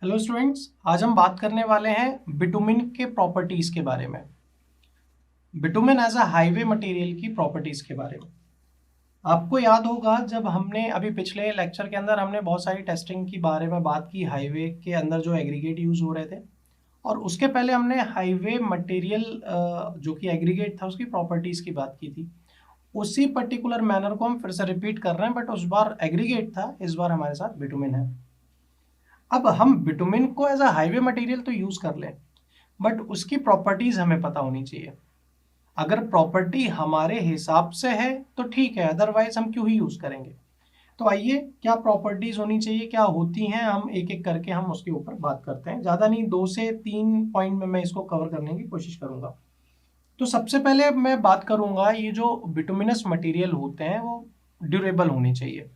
Hello students, आज हम बात करने वाले हैं बिटुमिन के प्रॉपर्टीज के बारे में। Bitumen as a highway material की प्रॉपर्टीज के बारे में आपको याद होगा, जब हमने अभी पिछले लेक्चर के अंदर हमने बहुत सारी टेस्टिंग की बारे में बात की, हाईवे के अंदर जो एग्रीगेट यूज हो रहे थे, और उसके पहले हमने हाईवे मटेरियल जो कि एग्रीगेट था उसकी प्रॉपर्टीज की बात की थी। उसी पर्टिकुलर मैनर को हम फिर से रिपीट कर रहे हैं, बट उस बार एग्रीगेट था, इस बार हमारे साथ बिटुमिन है। अब हम बिटुमिन को एज अ हाईवे मटेरियल तो यूज कर लें, बट उसकी प्रॉपर्टीज हमें पता होनी चाहिए। अगर प्रॉपर्टी हमारे हिसाब से है तो ठीक है, अदरवाइज हम क्यों ही यूज करेंगे। तो आइए, क्या प्रॉपर्टीज होनी चाहिए, क्या होती हैं, हम एक एक करके हम उसके ऊपर बात करते हैं। ज्यादा नहीं, 2 से 3 पॉइंट में मैं इसको कवर करने की कोशिश करूंगा। तो सबसे पहले मैं बात करूंगा, ये जो बिटुमिनस मटेरियल होते हैं वो ड्यूरेबल होने चाहिए।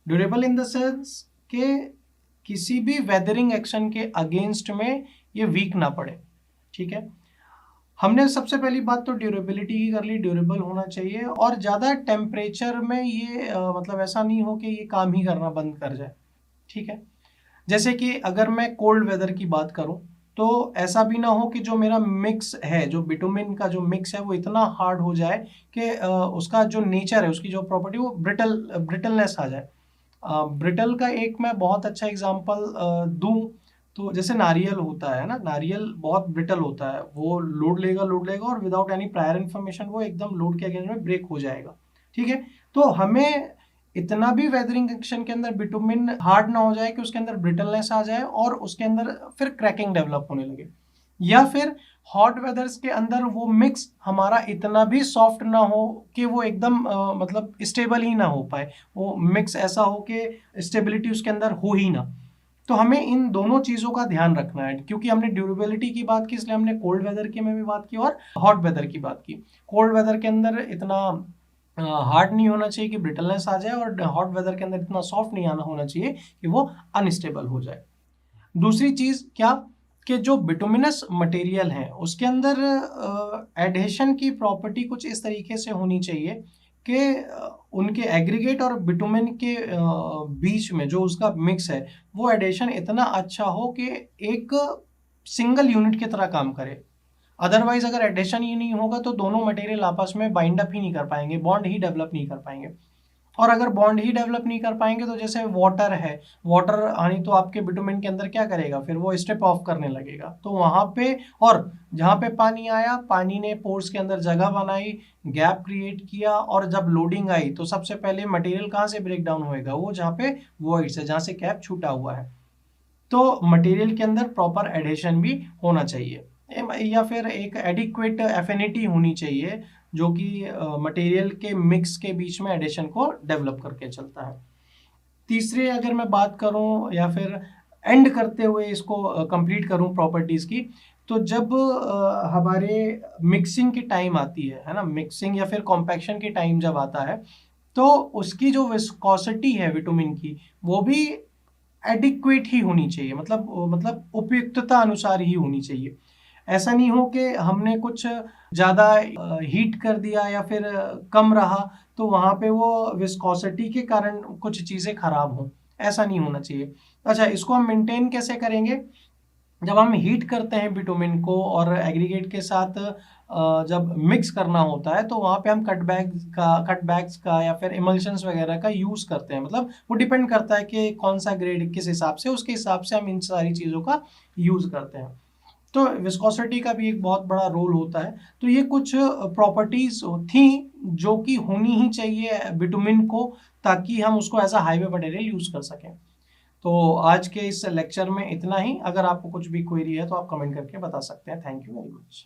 ड्यूरेबल इन द सेंस के किसी भी वेदरिंग एक्शन के अगेंस्ट में ये वीक ना पड़े। ठीक है, हमने सबसे पहली बात तो ड्यूरेबिलिटी की कर ली, ड्यूरेबल होना चाहिए, और ज़्यादा टेम्परेचर में ये मतलब ऐसा नहीं हो कि ये काम ही करना बंद कर जाए। ठीक है, जैसे कि अगर मैं कोल्ड वेदर की बात करूं, तो ऐसा भी ना हो कि जो मेरा मिक्स है, जो बिटुमिन का जो मिक्स है वो इतना हार्ड हो जाए कि उसका जो नेचर है, उसकी जो प्रॉपर्टी, वो ब्रिटलनेस आ जाए। ब्रिटल का एक मैं बहुत अच्छा एग्जांपल दूं, तो जैसे नारियल होता है ना, नारियल बहुत ब्रिटल होता है, वो लोड लेगा और विदाउट एनी प्रायर इन्फॉर्मेशन वो एकदम लोड के अगेंस्ट में ब्रेक हो जाएगा। ठीक है, तो हमें इतना भी वेदरिंग एक्शन के अंदर बिटुमिन हार्ड ना हो जाए कि उसके अंदर ब्रिटलनेस आ जाए और उसके अंदर फिर क्रैकिंग डेवलप होने लगे, या फिर हॉट वेदर्स के अंदर वो मिक्स हमारा इतना भी सॉफ्ट ना हो कि वो एकदम मतलब स्टेबल ही ना हो पाए, वो मिक्स ऐसा हो कि स्टेबिलिटी उसके अंदर हो ही ना। तो हमें इन दोनों चीज़ों का ध्यान रखना है, क्योंकि हमने ड्यूरेबिलिटी की बात की, इसलिए हमने कोल्ड वेदर की में भी बात की और हॉट वेदर की बात की। कोल्ड वेदर के अंदर इतना हार्ड नहीं होना चाहिए कि ब्रिटलनेस आ जाए, और हॉट वेदर के अंदर इतना सॉफ्ट नहीं आना होना चाहिए कि वो अनस्टेबल हो जाए। दूसरी चीज क्या, कि जो बिटुमिनस मटेरियल है उसके अंदर एडहेशन की प्रॉपर्टी कुछ इस तरीके से होनी चाहिए कि उनके एग्रीगेट और बिटुमिन के बीच में जो उसका मिक्स है, वो एडेशन इतना अच्छा हो कि एक सिंगल यूनिट की तरह काम करे। अदरवाइज अगर एडेशन ही नहीं होगा तो दोनों मटेरियल आपस में बाइंड अप ही नहीं कर पाएंगे, बॉन्ड ही डेवलप नहीं कर पाएंगे। और अगर बॉन्ड ही डेवलप नहीं कर पाएंगे तो जैसे वाटर है, वाटर हानि तो आपके बिटुमिन के अंदर क्या करेगा, फिर वो स्टेप ऑफ करने लगेगा, तो वहां पे, और जहां पे पानी आया, पानी ने पोर्स के अंदर जगह बनाई, गैप क्रिएट किया, और जब लोडिंग आई तो सबसे पहले मटेरियल कहाँ से ब्रेक डाउन होएगा, वो जहाँ पे वॉइड से, जहाँ से कैप छूटा हुआ है। तो मटेरियल के अंदर प्रॉपर एडेशन भी होना चाहिए, या फिर एक एडिक्वेट एफिनिटी होनी चाहिए जो कि मटेरियल के मिक्स के बीच में एडिशन को डेवलप करके चलता है। तीसरे अगर मैं बात करूं, या फिर एंड करते हुए इसको कंप्लीट करूं प्रॉपर्टीज की, तो जब हमारे मिक्सिंग की टाइम आती है ना, मिक्सिंग या फिर कॉम्पैक्शन की टाइम जब आता है, तो उसकी जो विस्कोसिटी है विटामिन की, वो भी एडिक्वेट ही होनी चाहिए, मतलब उपयुक्तता अनुसार ही होनी चाहिए। ऐसा नहीं हो कि हमने कुछ ज़्यादा हीट कर दिया या फिर कम रहा, तो वहाँ पे वो विस्कोसिटी के कारण कुछ चीज़ें खराब हों, ऐसा नहीं होना चाहिए। अच्छा, इसको हम मेंटेन कैसे करेंगे, जब हम हीट करते हैं बिटुमिन को और एग्रीगेट के साथ जब मिक्स करना होता है, तो वहाँ पे हम कट बैग्स का या फिर इमल्शंस वगैरह का यूज़ करते हैं। मतलब वो डिपेंड करता है कि कौन सा ग्रेड किस हिसाब से, उसके हिसाब से हम इन सारी चीज़ों का यूज़ करते हैं। तो विस्कोसिटी का भी एक बहुत बड़ा रोल होता है। तो ये कुछ प्रॉपर्टीज थी जो कि होनी ही चाहिए बिटुमिन को, ताकि हम उसको as a highway material use कर सकें। तो आज के इस लेक्चर में इतना ही। अगर आपको कुछ भी क्वेरी है तो आप कमेंट करके बता सकते हैं। Thank you very much.